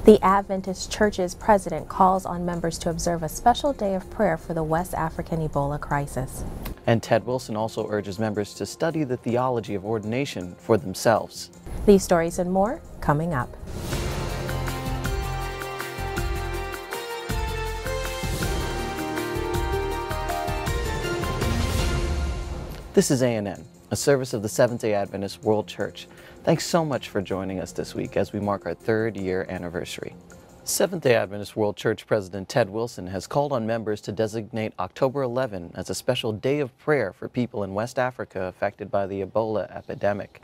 The Adventist Church's president calls on members to observe a special day of prayer for the West African Ebola crisis. And Ted Wilson also urges members to study the theology of ordination for themselves. These stories and more coming up. This is ANN, a service of the Seventh-day Adventist World Church. Thanks so much for joining us this week as we mark our 3rd year anniversary. Seventh-day Adventist World Church President Ted Wilson has called on members to designate October 11 as a special day of prayer for people in West Africa affected by the Ebola epidemic.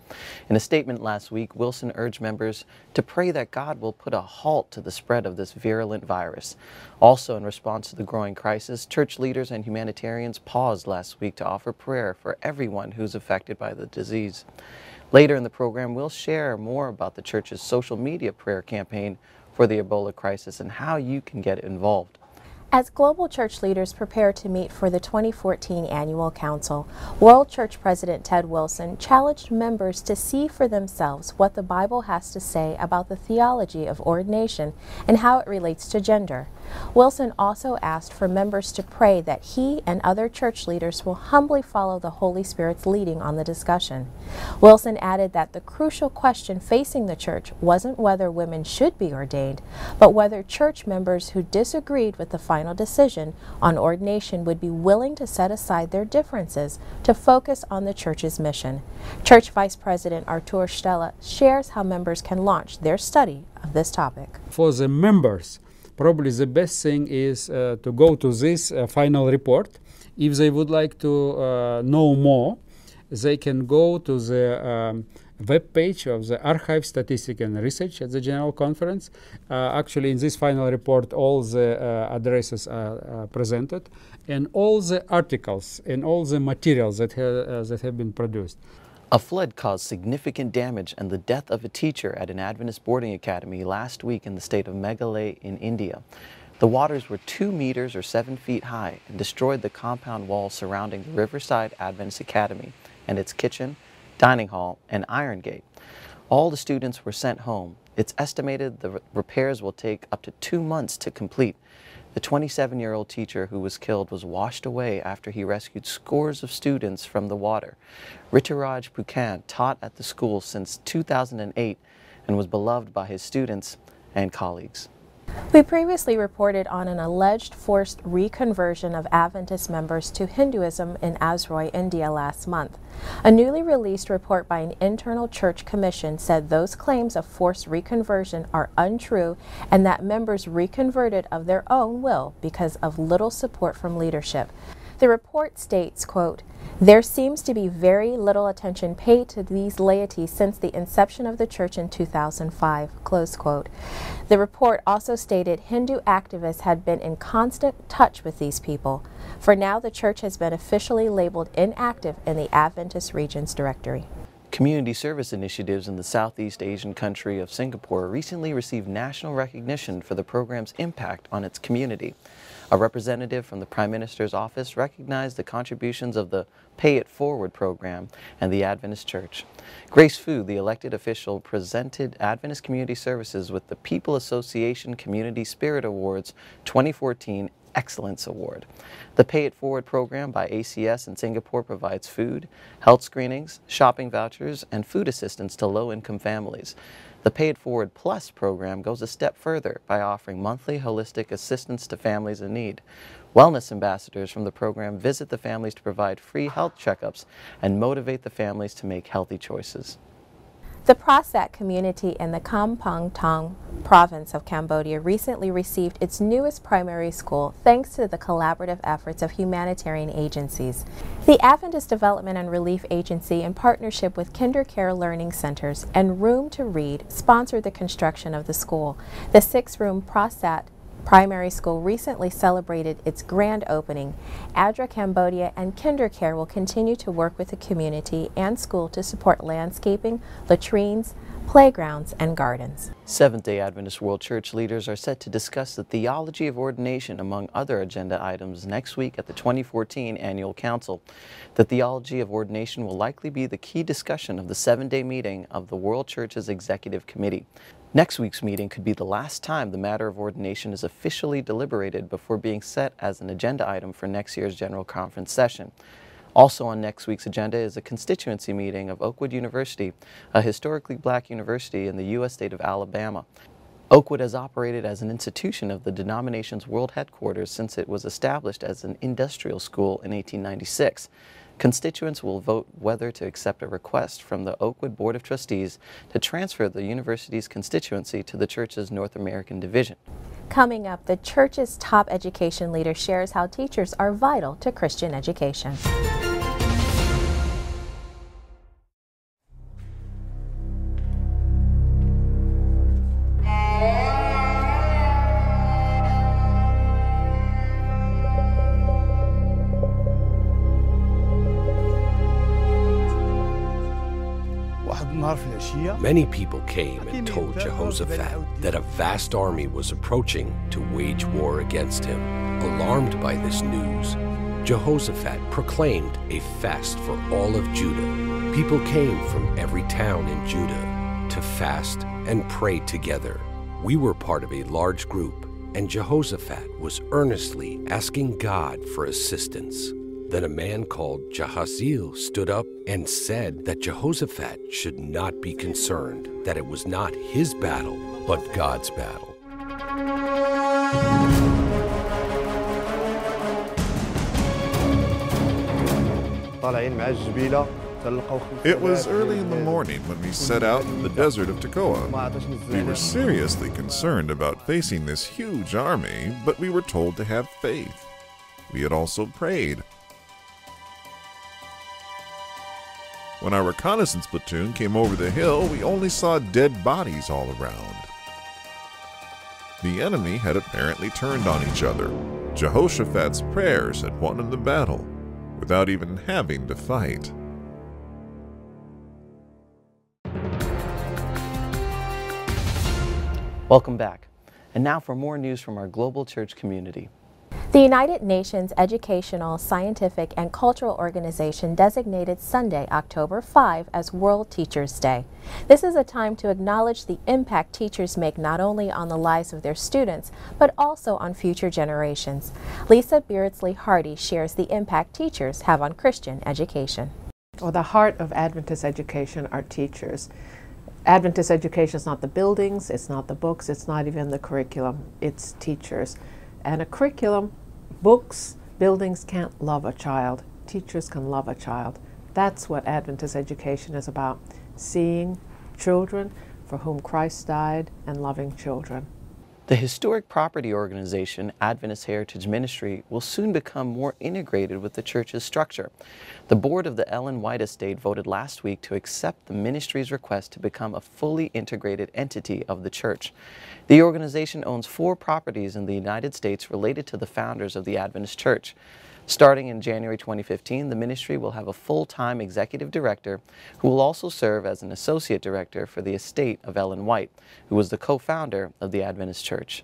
In a statement last week, Wilson urged members to pray that God will put a halt to the spread of this virulent virus. Also, in response to the growing crisis, church leaders and humanitarians paused last week to offer prayer for everyone who's affected by the disease. Later in the program, we'll share more about the church's social media prayer campaign for the Ebola crisis and how you can get involved. As global church leaders prepare to meet for the 2014 Annual Council, World Church President Ted Wilson challenged members to see for themselves what the Bible has to say about the theology of ordination and how it relates to gender. Wilson also asked for members to pray that he and other church leaders will humbly follow the Holy Spirit's leading on the discussion. Wilson added that the crucial question facing the church wasn't whether women should be ordained, but whether church members who disagreed with the final decision on ordination would be willing to set aside their differences to focus on the church's mission. Church Vice President Artur Stella shares how members can launch their study of this topic. For the members, probably the best thing is to go to this final report. If they would like to know more, they can go to the web page of the Archive, Statistics and Research at the General Conference. Actually, in this final report, all the addresses are presented, and all the articles and all the materials that have been produced. A flood caused significant damage and the death of a teacher at an Adventist boarding academy last week in the state of Meghalaya in India. The waters were 2 meters or 7 feet high and destroyed the compound wall surrounding the Riverside Adventist Academy and its kitchen, dining hall, and iron gate. All the students were sent home. It's estimated the repairs will take up to 2 months to complete. The 27-year-old teacher who was killed was washed away after he rescued scores of students from the water. Rituraj Pukhan taught at the school since 2008 and was beloved by his students and colleagues. We previously reported on an alleged forced reconversion of Adventist members to Hinduism in Azroy, India last month. A newly released report by an internal church commission said those claims of forced reconversion are untrue and that members reconverted of their own will because of little support from leadership. The report states, quote, "There seems to be very little attention paid to these laity since the inception of the church in 2005, close quote. The report also stated Hindu activists had been in constant touch with these people. For now, the church has been officially labeled inactive in the Adventist Regions Directory. Community service initiatives in the Southeast Asian country of Singapore recently received national recognition for the program's impact on its community. A representative from the Prime Minister's office recognized the contributions of the Pay It Forward program and the Adventist Church. Grace Fu, the elected official, presented Adventist Community Services with the People Association Community Spirit Awards 2014 Excellence Award. The Pay It Forward program by ACS in Singapore provides food, health screenings, shopping vouchers, and food assistance to low-income families. The Pay It Forward Plus program goes a step further by offering monthly holistic assistance to families in need. Wellness ambassadors from the program visit the families to provide free health checkups and motivate the families to make healthy choices. The Prasak community in the Kampong Thom province of Cambodia recently received its newest primary school thanks to the collaborative efforts of humanitarian agencies. The Adventist Development and Relief Agency, in partnership with KinderCare Learning Centers and Room to Read, sponsored the construction of the school. The 6-room Prasak Primary School recently celebrated its grand opening. ADRA Cambodia and KinderCare will continue to work with the community and school to support landscaping, latrines, playgrounds, and gardens. Seventh-day Adventist World Church leaders are set to discuss the theology of ordination among other agenda items next week at the 2014 Annual Council. The theology of ordination will likely be the key discussion of the 7-day meeting of the World Church's Executive Committee. Next week's meeting could be the last time the matter of ordination is officially deliberated before being set as an agenda item for next year's General Conference session. Also on next week's agenda is a constituency meeting of Oakwood University, a historically black university in the U.S. state of Alabama. Oakwood has operated as an institution of the denomination's world headquarters since it was established as an industrial school in 1896. Constituents will vote whether to accept a request from the Oakwood Board of Trustees to transfer the university's constituency to the church's North American division. Coming up, the church's top education leader shares how teachers are vital to Christian education. Many people came and told Jehoshaphat that a vast army was approaching to wage war against him. Alarmed by this news, Jehoshaphat proclaimed a fast for all of Judah. People came from every town in Judah to fast and pray together. We were part of a large group, and Jehoshaphat was earnestly asking God for assistance. Then a man called Jahaziel stood up and said that Jehoshaphat should not be concerned, that it was not his battle, but God's battle. It was early in the morning when we set out in the desert of Tekoa. We were seriously concerned about facing this huge army, but we were told to have faith. We had also prayed. When our reconnaissance platoon came over the hill, we only saw dead bodies all around. The enemy had apparently turned on each other. Jehoshaphat's prayers had won the battle, without even having to fight. Welcome back. And now for more news from our global church community. The United Nations Educational, Scientific, and Cultural Organization designated Sunday, October 5 as World Teachers' Day. This is a time to acknowledge the impact teachers make not only on the lives of their students, but also on future generations. Lisa Beardsley-Hardy shares the impact teachers have on Christian education. Well, the heart of Adventist education are teachers. Adventist education is not the buildings, it's not the books, it's not even the curriculum, it's teachers. And a curriculum, books, buildings can't love a child. Teachers can love a child. That's what Adventist education is about, seeing children for whom Christ died and loving children. The historic property organization, Adventist Heritage Ministry, will soon become more integrated with the church's structure. The board of the Ellen White Estate voted last week to accept the ministry's request to become a fully integrated entity of the church. The organization owns 4 properties in the United States related to the founders of the Adventist Church. Starting in January 2015, the ministry will have a full-time executive director who will also serve as an associate director for the estate of Ellen White, who was the co-founder of the Adventist Church.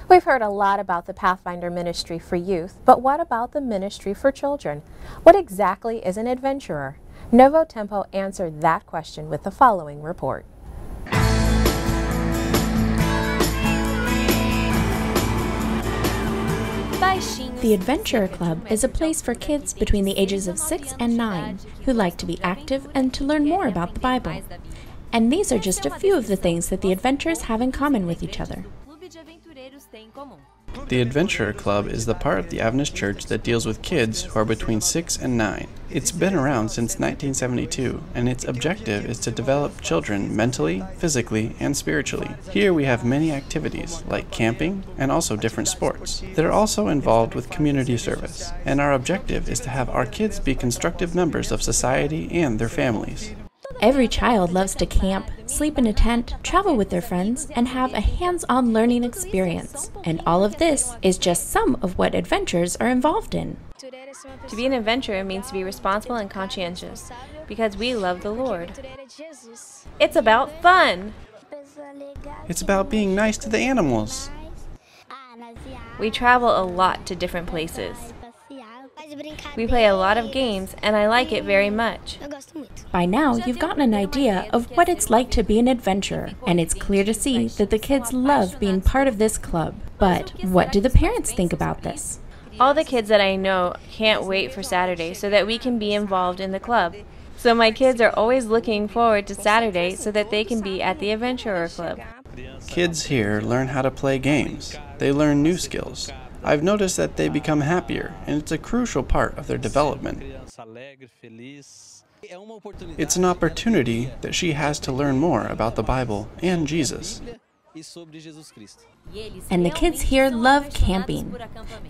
We've heard a lot about the Pathfinder ministry for youth, but what about the ministry for children? What exactly is an adventurer? Novo Tempo answered that question with the following report. The Adventurer Club is a place for kids between the ages of 6 and 9 who like to be active and to learn more about the Bible. And these are just a few of the things that the adventurers have in common with each other. The Adventurer Club is the part of the Adventist Church that deals with kids who are between 6 and 9. It's been around since 1972, and its objective is to develop children mentally, physically, and spiritually. Here we have many activities, like camping, and also different sports. They're also involved with community service, and our objective is to have our kids be constructive members of society and their families. Every child loves to camp, sleep in a tent, travel with their friends, and have a hands-on learning experience. And all of this is just some of what adventures are involved in. To be an adventurer means to be responsible and conscientious, because we love the Lord. It's about fun! It's about being nice to the animals. We travel a lot to different places. We play a lot of games, and I like it very much. By now, you've gotten an idea of what it's like to be an adventurer, and it's clear to see that the kids love being part of this club. But what do the parents think about this? All the kids that I know can't wait for Saturday so that we can be involved in the club. So my kids are always looking forward to Saturday so that they can be at the Adventurer Club. Kids here learn how to play games. They learn new skills. I've noticed that they become happier, and it's a crucial part of their development. It's an opportunity that she has to learn more about the Bible and Jesus. And the kids here love camping.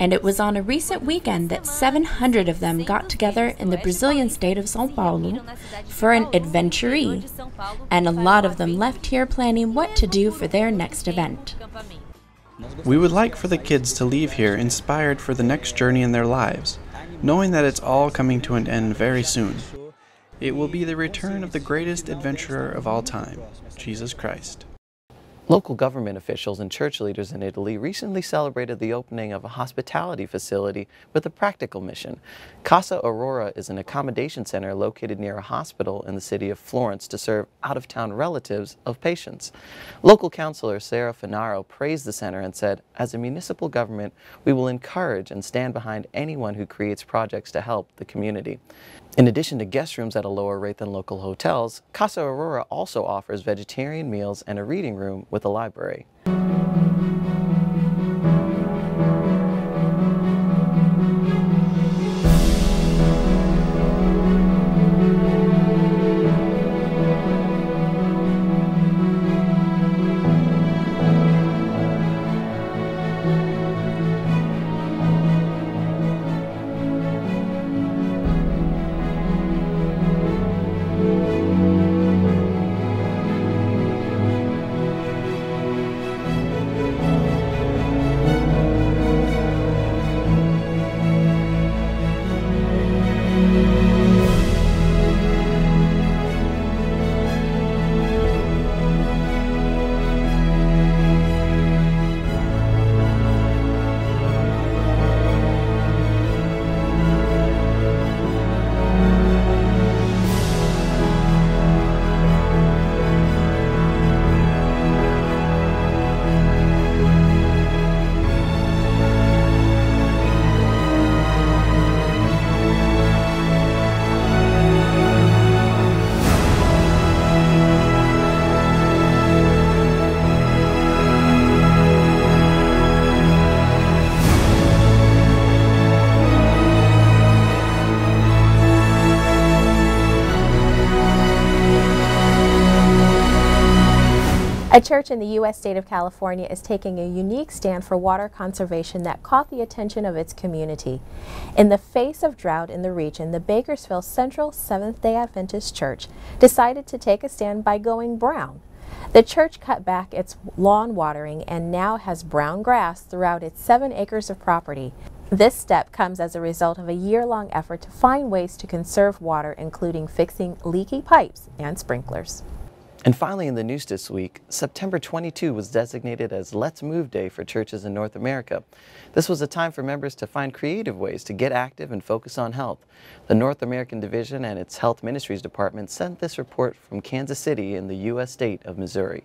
And it was on a recent weekend that 700 of them got together in the Brazilian state of São Paulo for an adventuree. And a lot of them left here planning what to do for their next event. We would like for the kids to leave here inspired for the next journey in their lives, knowing that it's all coming to an end very soon. It will be the return of the greatest adventurer of all time, Jesus Christ. Local government officials and church leaders in Italy recently celebrated the opening of a hospitality facility with a practical mission. Casa Aurora is an accommodation center located near a hospital in the city of Florence to serve out-of-town relatives of patients. Local councilor Sarah Finaro praised the center and said, "As a municipal government, we will encourage and stand behind anyone who creates projects to help the community." In addition to guest rooms at a lower rate than local hotels, Casa Aurora also offers vegetarian meals and a reading room with a library. A church in the U.S. state of California is taking a unique stand for water conservation that caught the attention of its community. In the face of drought in the region, the Bakersfield Central Seventh-day Adventist Church decided to take a stand by going brown. The church cut back its lawn watering and now has brown grass throughout its 7 acres of property. This step comes as a result of a year-long effort to find ways to conserve water, including fixing leaky pipes and sprinklers. And finally, in the news this week, September 22 was designated as Let's Move Day for churches in North America. This was a time for members to find creative ways to get active and focus on health. The North American Division and its Health Ministries Department sent this report from Kansas City in the U.S. state of Missouri.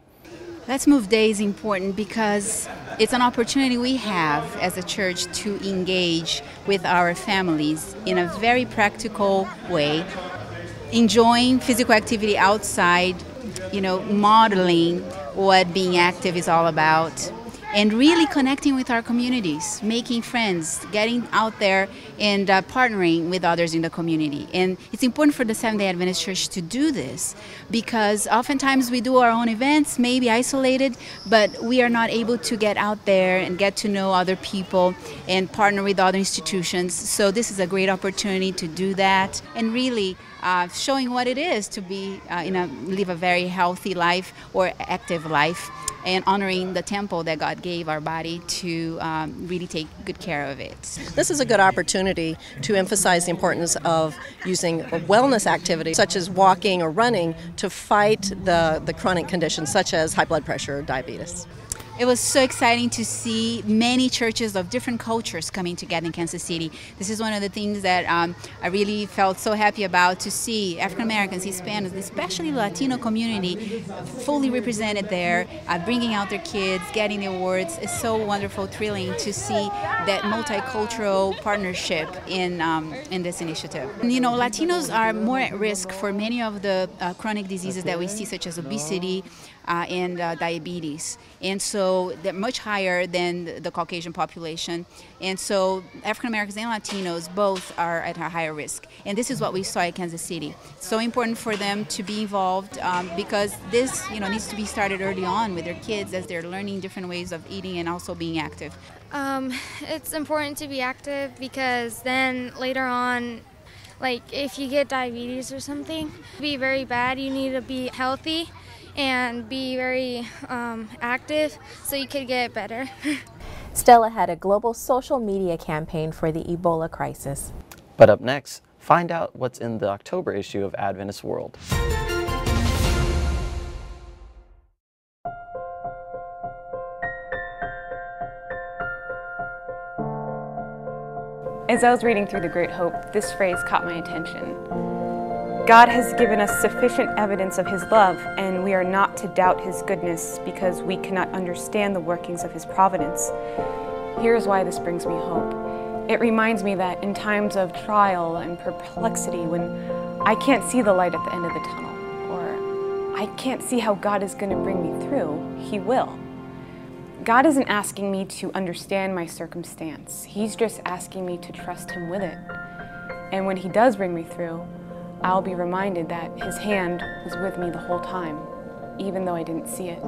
Let's Move Day is important because it's an opportunity we have as a church to engage with our families in a very practical way, enjoying physical activity outside, modeling what being active is all about, and really connecting with our communities, making friends, getting out there and partnering with others in the community. And it's important for the Seventh-day Adventist Church to do this because oftentimes we do our own events, maybe isolated, but we are not able to get out there and get to know other people and partner with other institutions. So this is a great opportunity to do that and really showing what it is to be live a very healthy life or active life, and honoring the temple that God gave our body to really take good care of it. This is a good opportunity to emphasize the importance of using wellness activities such as walking or running to fight the chronic conditions such as high blood pressure or diabetes. It was so exciting to see many churches of different cultures coming together in Kansas City. This is one of the things that I really felt so happy about, to see African Americans, Hispanics, especially the Latino community fully represented there, bringing out their kids, getting the awards. It's so wonderful, thrilling to see that multicultural partnership in this initiative. And, you know, Latinos are more at risk for many of the chronic diseases that we see, such as obesity and diabetes. And so they're much higher than the Caucasian population. And so African Americans and Latinos both are at a higher risk. And this is what we saw at Kansas City. It's so important for them to be involved because this, you know, needs to be started early on with their kids as they're learning different ways of eating and also being active. It's important to be active because then later on, like if you get diabetes or something, be very bad, you need to be healthy and be very active so you could get better. Stella had a global social media campaign for the Ebola crisis. But up next, find out what's in the October issue of Adventist World. As I was reading through The Great Hope, this phrase caught my attention. God has given us sufficient evidence of His love, and we are not to doubt His goodness because we cannot understand the workings of His providence. Here's why this brings me hope. It reminds me that in times of trial and perplexity, when I can't see the light at the end of the tunnel, or I can't see how God is going to bring me through, He will. God isn't asking me to understand my circumstance. He's just asking me to trust Him with it. And when He does bring me through, I'll be reminded that His hand was with me the whole time, even though I didn't see it.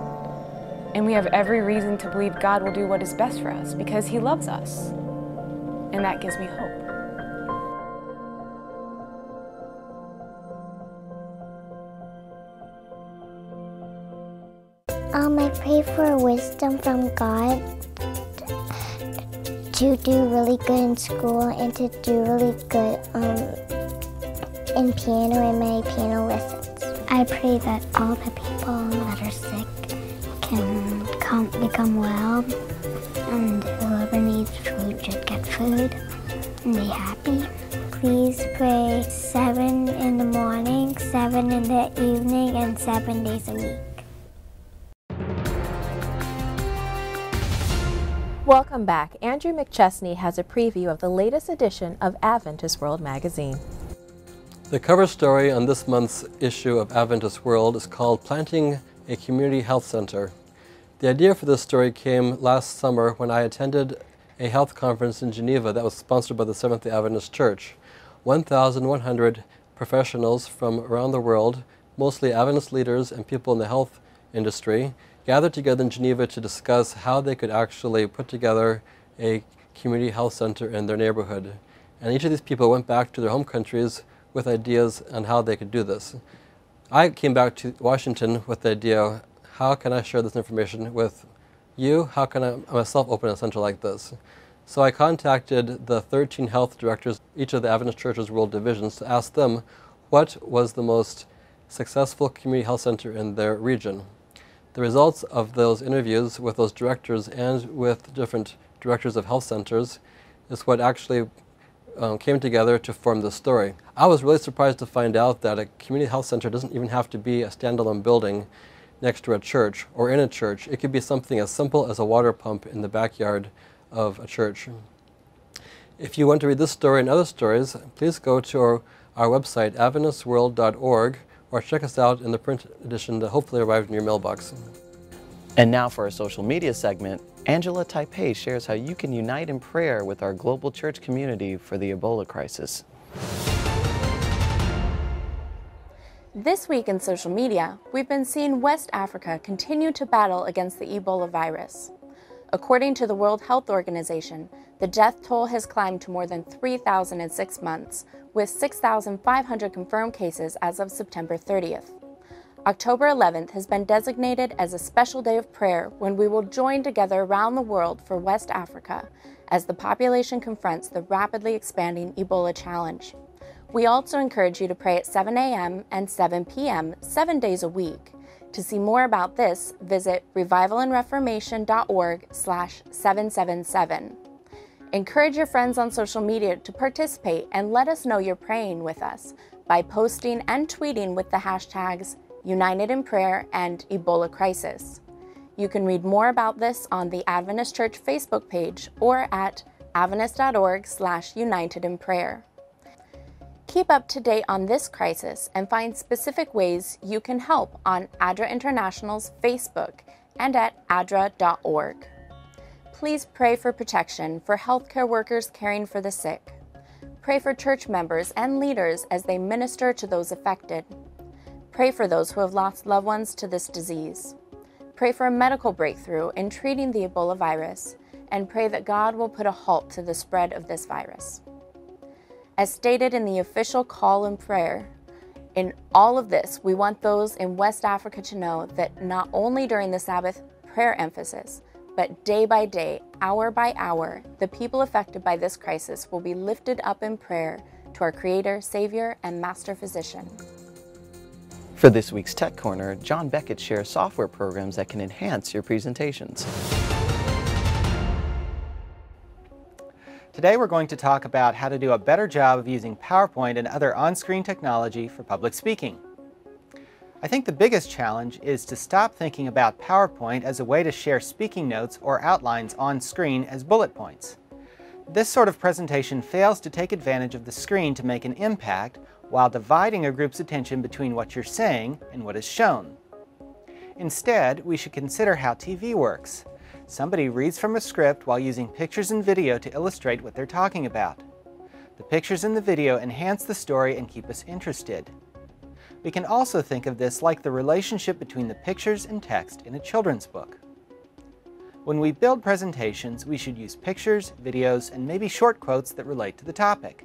And we have every reason to believe God will do what is best for us because He loves us. And that gives me hope. I pray for wisdom from God to do really good in school and to do really good in piano and my piano lessons. I pray that all the people that are sick can become well, and whoever needs food should get food and be happy. Please pray 7 in the morning, 7 in the evening, and 7 days a week. Welcome back. Andrew McChesney has a preview of the latest edition of Adventist World magazine. The cover story on this month's issue of Adventist World is called Planting a Community Health Center. The idea for this story came last summer when I attended a health conference in Geneva that was sponsored by the Seventh-day Adventist Church. 1,100 professionals from around the world, mostly Adventist leaders and people in the health industry, gathered together in Geneva to discuss how they could actually put together a community health center in their neighborhood. And each of these people went back to their home countries with ideas on how they could do this. I came back to Washington with the idea, how can I share this information with you? How can I myself open a center like this? So I contacted the 13 health directors, each of the Adventist Church's world divisions, to ask them what was the most successful community health center in their region. The results of those interviews with those directors and with different directors of health centers is what actually came together to form this story. I was really surprised to find out that a community health center doesn't even have to be a standalone building next to a church or in a church. It could be something as simple as a water pump in the backyard of a church. If you want to read this story and other stories, please go to our website, adventistworld.org, or check us out in the print edition that hopefully arrived in your mailbox. And now for our social media segment, Angela Taipei shares how you can unite in prayer with our global church community for the Ebola crisis. This week in social media, we've been seeing West Africa continue to battle against the Ebola virus. According to the World Health Organization, the death toll has climbed to more than 3,000 in 6 months, with 6,500 confirmed cases as of September 30th. October 11th has been designated as a special day of prayer when we will join together around the world for West Africa as the population confronts the rapidly expanding Ebola challenge. We also encourage you to pray at 7 a.m. and 7 p.m. 7 days a week To see more about this, visit revivalandreformation.org/777. Encourage your friends on social media to participate and let us know you're praying with us by posting and tweeting with the hashtags United in Prayer and Ebola Crisis. You can read more about this on the Adventist Church Facebook page or at adventist.org/unitedinprayer. Keep up to date on this crisis and find specific ways you can help on ADRA International's Facebook and at adra.org. Please pray for protection for healthcare workers caring for the sick. Pray for church members and leaders as they minister to those affected. Pray for those who have lost loved ones to this disease. Pray for a medical breakthrough in treating the Ebola virus, and pray that God will put a halt to the spread of this virus. As stated in the official call and prayer, in all of this, we want those in West Africa to know that not only during the Sabbath prayer emphasis, but day by day, hour by hour, the people affected by this crisis will be lifted up in prayer to our Creator, Savior, and Master Physician. For this week's Tech Corner, John Beckett shares software programs that can enhance your presentations. Today we're going to talk about how to do a better job of using PowerPoint and other on-screen technology for public speaking. I think the biggest challenge is to stop thinking about PowerPoint as a way to share speaking notes or outlines on screen as bullet points. This sort of presentation fails to take advantage of the screen to make an impact while dividing a group's attention between what you're saying and what is shown. Instead, we should consider how TV works. Somebody reads from a script while using pictures and video to illustrate what they're talking about. The pictures and the video enhance the story and keep us interested. We can also think of this like the relationship between the pictures and text in a children's book. When we build presentations, we should use pictures, videos, and maybe short quotes that relate to the topic.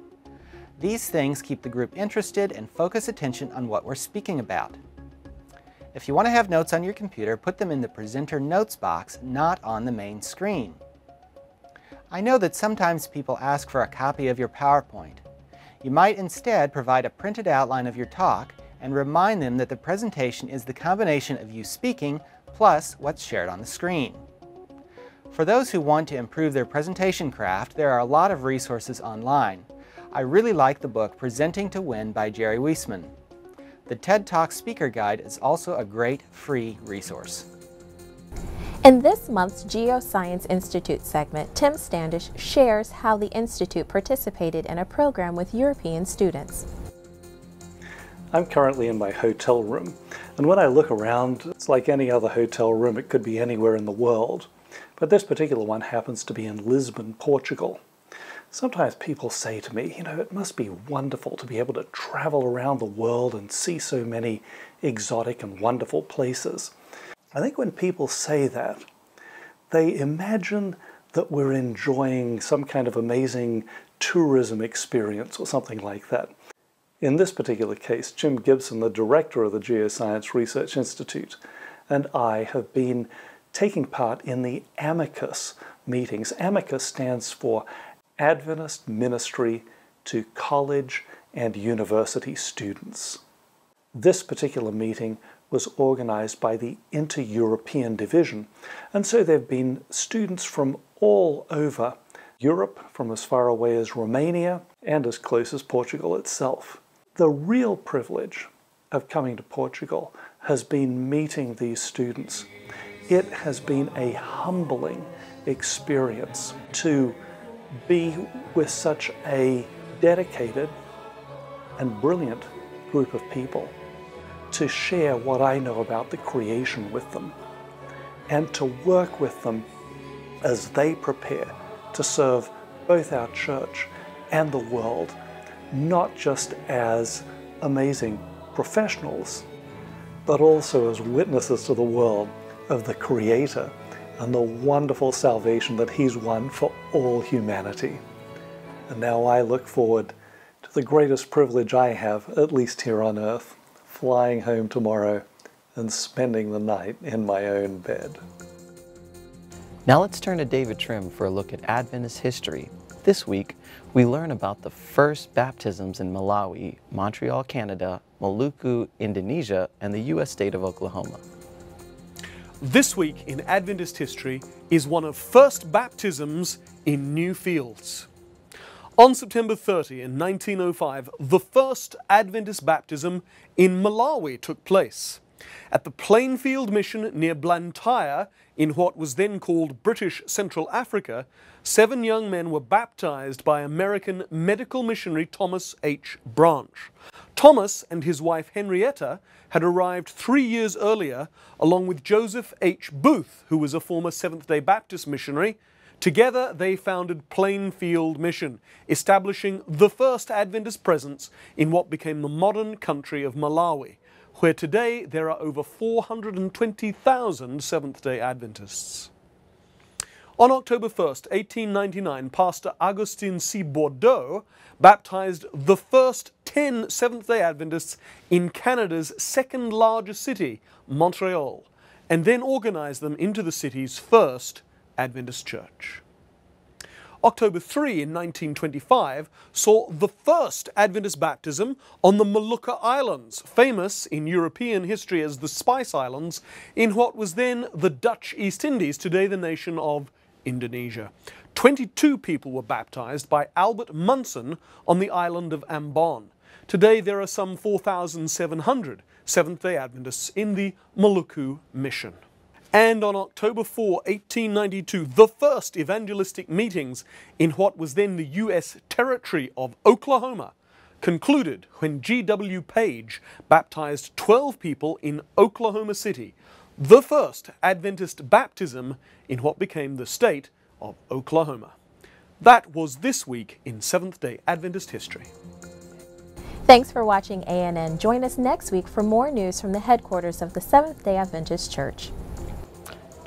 These things keep the group interested and focus attention on what we're speaking about. If you want to have notes on your computer, put them in the presenter notes box, not on the main screen. I know that sometimes people ask for a copy of your PowerPoint. You might instead provide a printed outline of your talk and remind them that the presentation is the combination of you speaking plus what's shared on the screen. For those who want to improve their presentation craft, there are a lot of resources online. I really like the book Presenting to Win by Jerry Weissman. The TED Talk Speaker Guide is also a great free resource. In this month's Geoscience Institute segment, Tim Standish shares how the Institute participated in a program with European students. I'm currently in my hotel room, and when I look around, it's like any other hotel room. It could be anywhere in the world, but this particular one happens to be in Lisbon, Portugal. Sometimes people say to me, it must be wonderful to be able to travel around the world and see so many exotic and wonderful places. I think when people say that, they imagine that we're enjoying some kind of amazing tourism experience or something like that. In this particular case, Jim Gibson, the director of the Geoscience Research Institute, and I have been taking part in the Amicus meetings. Amicus stands for Adventist Ministry to College and University Students. This particular meeting was organized by the Inter-European Division, and so there have been students from all over Europe, from as far away as Romania and as close as Portugal itself. The real privilege of coming to Portugal has been meeting these students. It has been a humbling experience to be with such a dedicated and brilliant group of people, to share what I know about the creation with them, and to work with them as they prepare to serve both our church and the world, not just as amazing professionals, but also as witnesses to the world of the Creator and the wonderful salvation that He's won for all humanity. And now I look forward to the greatest privilege I have, at least here on earth, flying home tomorrow and spending the night in my own bed. Now let's turn to David Trim for a look at Adventist history. This week, we learn about the first baptisms in Malawi, Montreal, Canada, Maluku, Indonesia, and the U.S. state of Oklahoma. This week in Adventist history is one of first baptisms in new fields. On September 30 in 1905, the first Adventist baptism in Malawi took place. At the Plainfield Mission near Blantyre, in what was then called British Central Africa, 7 young men were baptized by American medical missionary Thomas H. Branch. Thomas and his wife Henrietta had arrived 3 years earlier, along with Joseph H. Booth, who was a former Seventh-day Baptist missionary. Together they founded Plainfield Mission, establishing the first Adventist presence in what became the modern country of Malawi, where today there are over 420,000 Seventh-day Adventists. On October 1st, 1899, Pastor Augustin C. Bordeaux baptized the first 10 Seventh-day Adventists in Canada's second largest city, Montreal, and then organized them into the city's first Adventist church. October 3 in 1925 saw the first Adventist baptism on the Molucca Islands, famous in European history as the Spice Islands, in what was then the Dutch East Indies, today the nation of Indonesia. 22 people were baptized by Albert Munson on the island of Ambon. Today there are some 4,700 Seventh-day Adventists in the Maluku Mission. And on October 4, 1892, the first evangelistic meetings in what was then the U.S. territory of Oklahoma concluded when G.W. Page baptized 12 people in Oklahoma City, the first Adventist baptism in what became the state of Oklahoma. That was this week in Seventh-day Adventist history. Thanks for watching ANN. Join us next week for more news from the headquarters of the Seventh-day Adventist Church.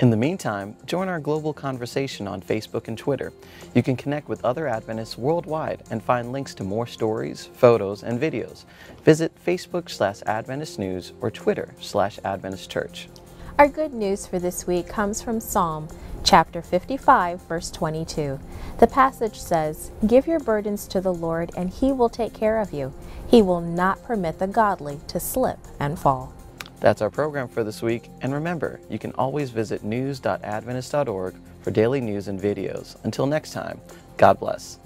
In the meantime, join our global conversation on Facebook and Twitter. You can connect with other Adventists worldwide and find links to more stories, photos, and videos. Visit Facebook/Adventist News or Twitter/Adventist Church. Our good news for this week comes from Psalm chapter 55, verse 22. The passage says, "Give your burdens to the Lord, and He will take care of you. He will not permit the godly to slip and fall." That's our program for this week, and remember, you can always visit news.adventist.org for daily news and videos. Until next time, God bless.